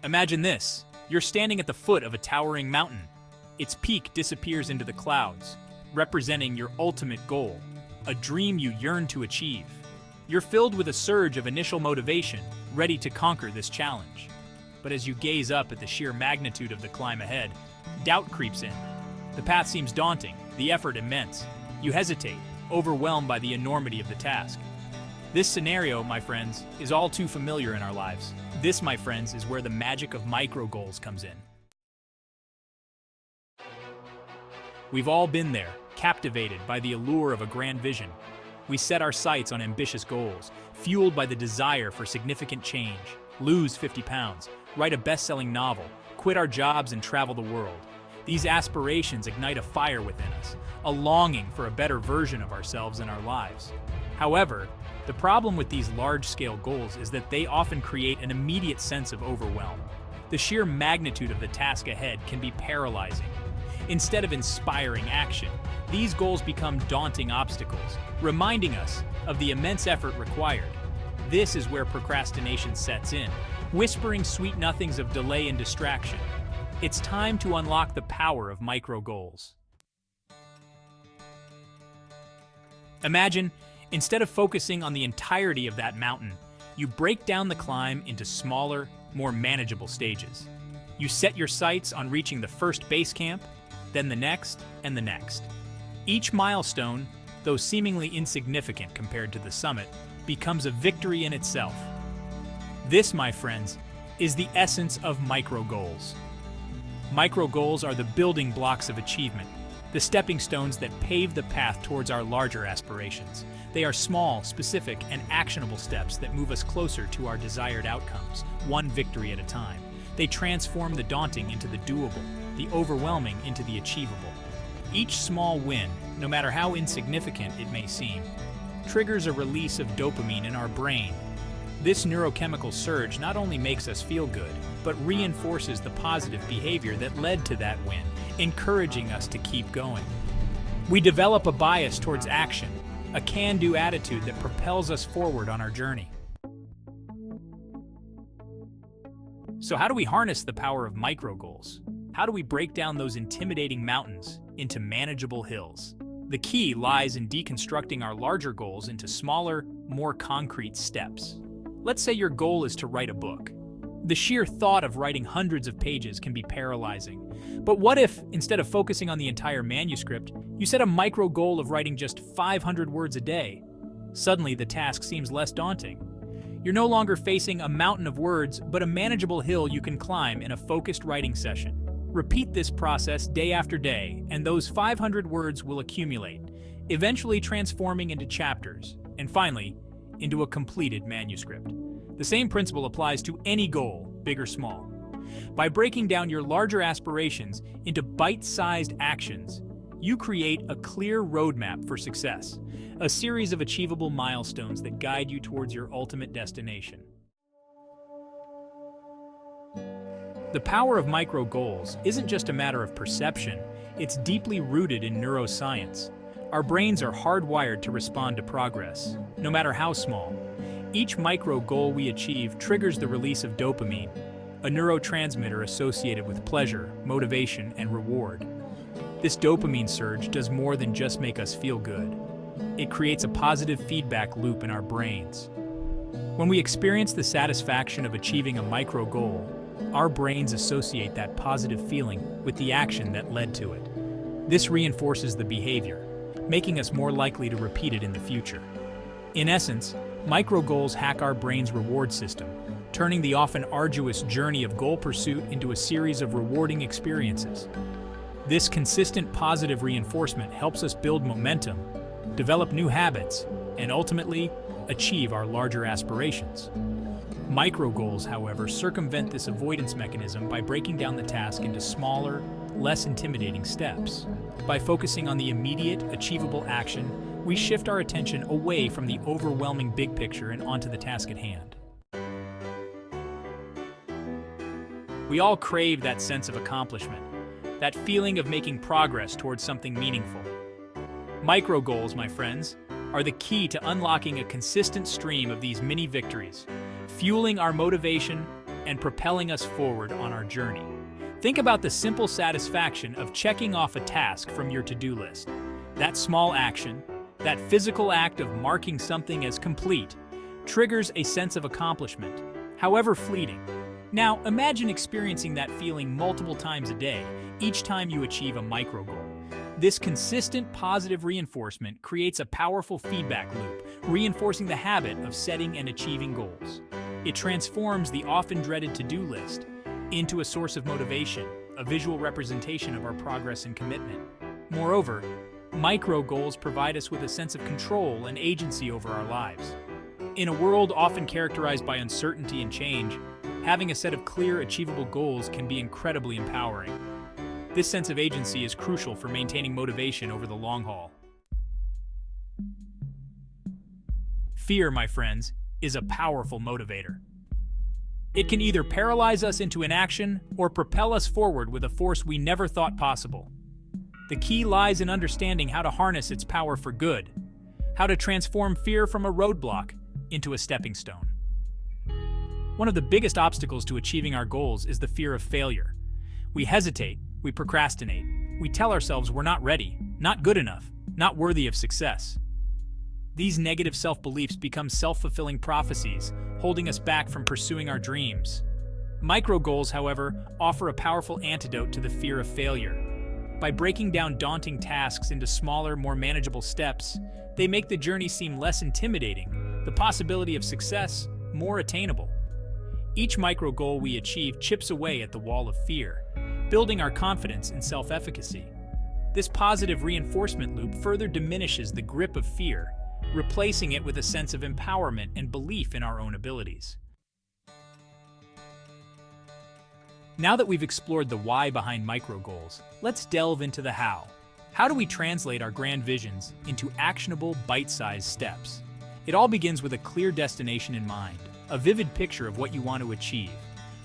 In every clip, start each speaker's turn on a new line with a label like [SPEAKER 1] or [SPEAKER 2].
[SPEAKER 1] Imagine this. You're standing at the foot of a towering mountain. Its peak disappears into the clouds, representing your ultimate goal, a dream you yearn to achieve. You're filled with a surge of initial motivation, ready to conquer this challenge. But as you gaze up at the sheer magnitude of the climb ahead, doubt creeps in. The path seems daunting, the effort immense. You hesitate, overwhelmed by the enormity of the task. This scenario, my friends, is all too familiar in our lives. This, my friends, is where the magic of micro goals comes in. We've all been there, captivated by the allure of a grand vision. We set our sights on ambitious goals, fueled by the desire for significant change, lose 50 pounds, write a best-selling novel, quit our jobs and travel the world. These aspirations ignite a fire within us, a longing for a better version of ourselves in our lives. However, the problem with these large-scale goals is that they often create an immediate sense of overwhelm. The sheer magnitude of the task ahead can be paralyzing. Instead of inspiring action, these goals become daunting obstacles, reminding us of the immense effort required. This is where procrastination sets in, whispering sweet nothings of delay and distraction. It's time to unlock the power of micro goals. Imagine, instead of focusing on the entirety of that mountain, you break down the climb into smaller, more manageable stages. You set your sights on reaching the first base camp, then the next, and the next. Each milestone, though seemingly insignificant compared to the summit, becomes a victory in itself. This, my friends, is the essence of micro goals. Micro goals are the building blocks of achievement, the stepping stones that pave the path towards our larger aspirations. They are small, specific, and actionable steps that move us closer to our desired outcomes, one victory at a time. They transform the daunting into the doable, the overwhelming into the achievable. Each small win, no matter how insignificant it may seem, triggers a release of dopamine in our brain. This neurochemical surge not only makes us feel good, but reinforces the positive behavior that led to that win, encouraging us to keep going. We develop a bias towards action, a can-do attitude that propels us forward on our journey. So how do we harness the power of micro goals? How do we break down those intimidating mountains into manageable hills? The key lies in deconstructing our larger goals into smaller, more concrete steps. Let's say your goal is to write a book. The sheer thought of writing hundreds of pages can be paralyzing. But what if, instead of focusing on the entire manuscript, you set a micro goal of writing just 500 words a day? Suddenly, the task seems less daunting. You're no longer facing a mountain of words, but a manageable hill you can climb in a focused writing session. Repeat this process day after day, and those 500 words will accumulate, eventually transforming into chapters, and finally, into a completed manuscript. The same principle applies to any goal, big or small. By breaking down your larger aspirations into bite-sized actions, you create a clear roadmap for success, a series of achievable milestones that guide you towards your ultimate destination. The power of micro goals isn't just a matter of perception, it's deeply rooted in neuroscience. Our brains are hardwired to respond to progress, no matter how small. Each micro goal we achieve triggers the release of dopamine, a neurotransmitter associated with pleasure, motivation, and reward. This dopamine surge does more than just make us feel good. It creates a positive feedback loop in our brains. When we experience the satisfaction of achieving a micro goal, our brains associate that positive feeling with the action that led to it. This reinforces the behavior, making us more likely to repeat it in the future. In essence, micro goals hack our brain's reward system, turning the often arduous journey of goal pursuit into a series of rewarding experiences. This consistent positive reinforcement helps us build momentum, develop new habits, and ultimately achieve our larger aspirations. Micro goals, however, circumvent this avoidance mechanism by breaking down the task into smaller, less intimidating steps. By focusing on the immediate, achievable action, we shift our attention away from the overwhelming big picture and onto the task at hand. We all crave that sense of accomplishment, that feeling of making progress towards something meaningful. Micro goals, my friends, are the key to unlocking a consistent stream of these mini victories, fueling our motivation and propelling us forward on our journey. Think about the simple satisfaction of checking off a task from your to-do list. That small action, that physical act of marking something as complete, triggers a sense of accomplishment, however fleeting. Now, imagine experiencing that feeling multiple times a day, each time you achieve a micro goal. This consistent positive reinforcement creates a powerful feedback loop, reinforcing the habit of setting and achieving goals. It transforms the often dreaded to-do list into a source of motivation, a visual representation of our progress and commitment. Moreover, micro goals provide us with a sense of control and agency over our lives. In a world often characterized by uncertainty and change, having a set of clear, achievable goals can be incredibly empowering. This sense of agency is crucial for maintaining motivation over the long haul. Fear, my friends, is a powerful motivator. It can either paralyze us into inaction or propel us forward with a force we never thought possible. The key lies in understanding how to harness its power for good, how to transform fear from a roadblock into a stepping stone. One of the biggest obstacles to achieving our goals is the fear of failure. We hesitate, we procrastinate, we tell ourselves we're not ready, not good enough, not worthy of success. These negative self-beliefs become self-fulfilling prophecies, holding us back from pursuing our dreams. Micro goals, however, offer a powerful antidote to the fear of failure. By breaking down daunting tasks into smaller, more manageable steps, they make the journey seem less intimidating, the possibility of success more attainable. Each micro goal we achieve chips away at the wall of fear, building our confidence and self-efficacy. This positive reinforcement loop further diminishes the grip of fear, replacing it with a sense of empowerment and belief in our own abilities. Now that we've explored the why behind micro goals, let's delve into the how. How do we translate our grand visions into actionable, bite-sized steps? It all begins with a clear destination in mind, a vivid picture of what you want to achieve.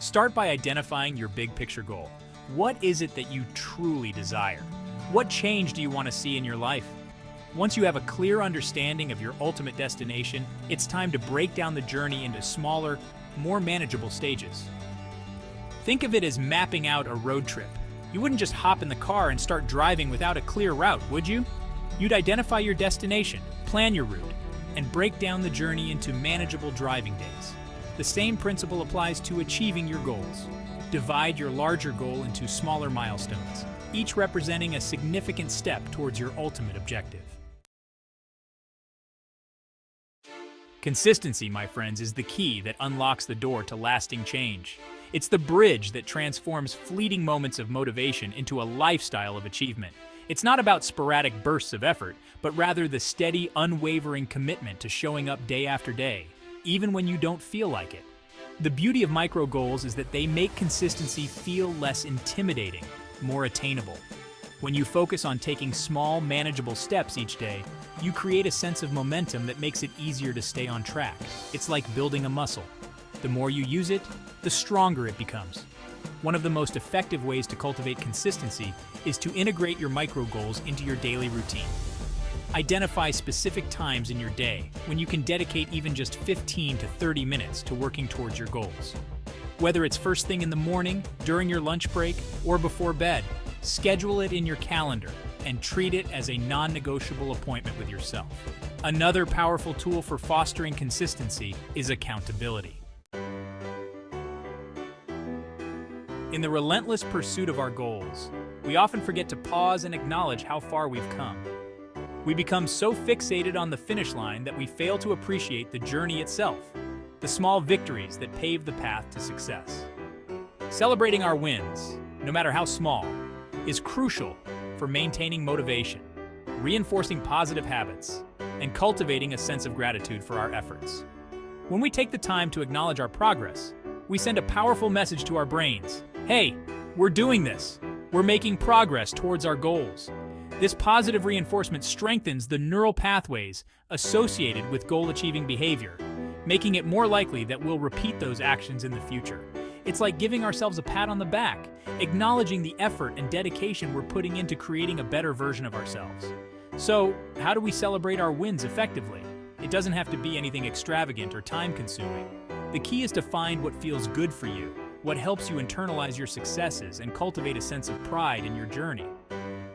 [SPEAKER 1] Start by identifying your big picture goal. What is it that you truly desire? What change do you want to see in your life? Once you have a clear understanding of your ultimate destination, it's time to break down the journey into smaller, more manageable stages. Think of it as mapping out a road trip. You wouldn't just hop in the car and start driving without a clear route, would you? You'd identify your destination, plan your route, and break down the journey into manageable driving days. The same principle applies to achieving your goals. Divide your larger goal into smaller milestones, each representing a significant step towards your ultimate objective. Consistency, my friends, is the key that unlocks the door to lasting change. It's the bridge that transforms fleeting moments of motivation into a lifestyle of achievement. It's not about sporadic bursts of effort, but rather the steady, unwavering commitment to showing up day after day, even when you don't feel like it. The beauty of micro goals is that they make consistency feel less intimidating, more attainable. When you focus on taking small, manageable steps each day, you create a sense of momentum that makes it easier to stay on track. It's like building a muscle. The more you use it, the stronger it becomes. One of the most effective ways to cultivate consistency is to integrate your micro goals into your daily routine. Identify specific times in your day when you can dedicate even just 15 to 30 minutes to working towards your goals. Whether it's first thing in the morning, during your lunch break, or before bed, schedule it in your calendar and treat it as a non-negotiable appointment with yourself. Another powerful tool for fostering consistency is accountability. In the relentless pursuit of our goals, we often forget to pause and acknowledge how far we've come. We become so fixated on the finish line that we fail to appreciate the journey itself, the small victories that pave the path to success. Celebrating our wins, no matter how small, is crucial for maintaining motivation, reinforcing positive habits, and cultivating a sense of gratitude for our efforts. When we take the time to acknowledge our progress, we send a powerful message to our brains. Hey, we're doing this. We're making progress towards our goals. This positive reinforcement strengthens the neural pathways associated with goal-achieving behavior, making it more likely that we'll repeat those actions in the future. It's like giving ourselves a pat on the back, acknowledging the effort and dedication we're putting into creating a better version of ourselves. So, how do we celebrate our wins effectively? It doesn't have to be anything extravagant or time-consuming. The key is to find what feels good for you, what helps you internalize your successes and cultivate a sense of pride in your journey.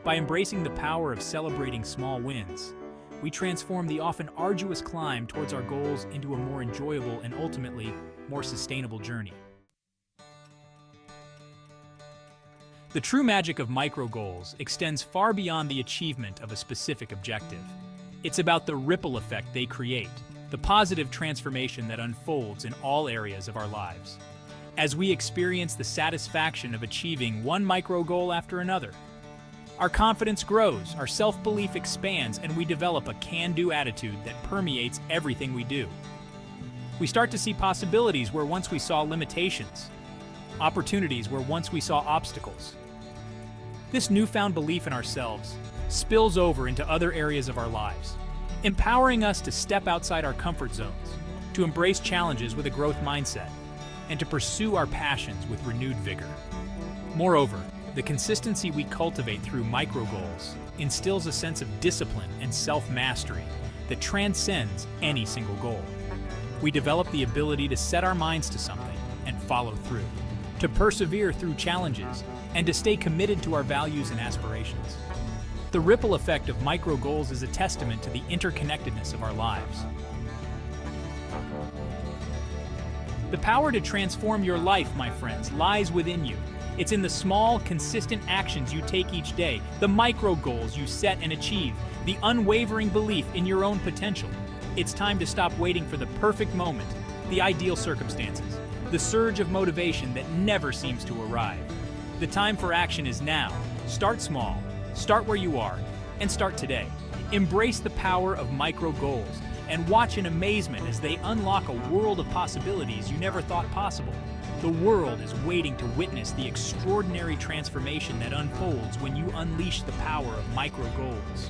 [SPEAKER 1] By embracing the power of celebrating small wins, we transform the often arduous climb towards our goals into a more enjoyable and ultimately more sustainable journey. The true magic of micro goals extends far beyond the achievement of a specific objective. It's about the ripple effect they create, the positive transformation that unfolds in all areas of our lives. As we experience the satisfaction of achieving one micro goal after another, our confidence grows, our self-belief expands, and we develop a can-do attitude that permeates everything we do. We start to see possibilities where once we saw limitations, opportunities where once we saw obstacles. This newfound belief in ourselves spills over into other areas of our lives, empowering us to step outside our comfort zones, to embrace challenges with a growth mindset, and to pursue our passions with renewed vigor. Moreover, the consistency we cultivate through micro goals instills a sense of discipline and self-mastery that transcends any single goal. We develop the ability to set our minds to something and follow through, to persevere through challenges, and to stay committed to our values and aspirations. The ripple effect of micro goals is a testament to the interconnectedness of our lives. The power to transform your life, my friends, lies within you. It's in the small, consistent actions you take each day, the micro goals you set and achieve, the unwavering belief in your own potential. It's time to stop waiting for the perfect moment, the ideal circumstances, the surge of motivation that never seems to arrive. The time for action is now. Start small, start where you are, and start today. Embrace the power of micro goals and watch in amazement as they unlock a world of possibilities you never thought possible. The world is waiting to witness the extraordinary transformation that unfolds when you unleash the power of micro goals.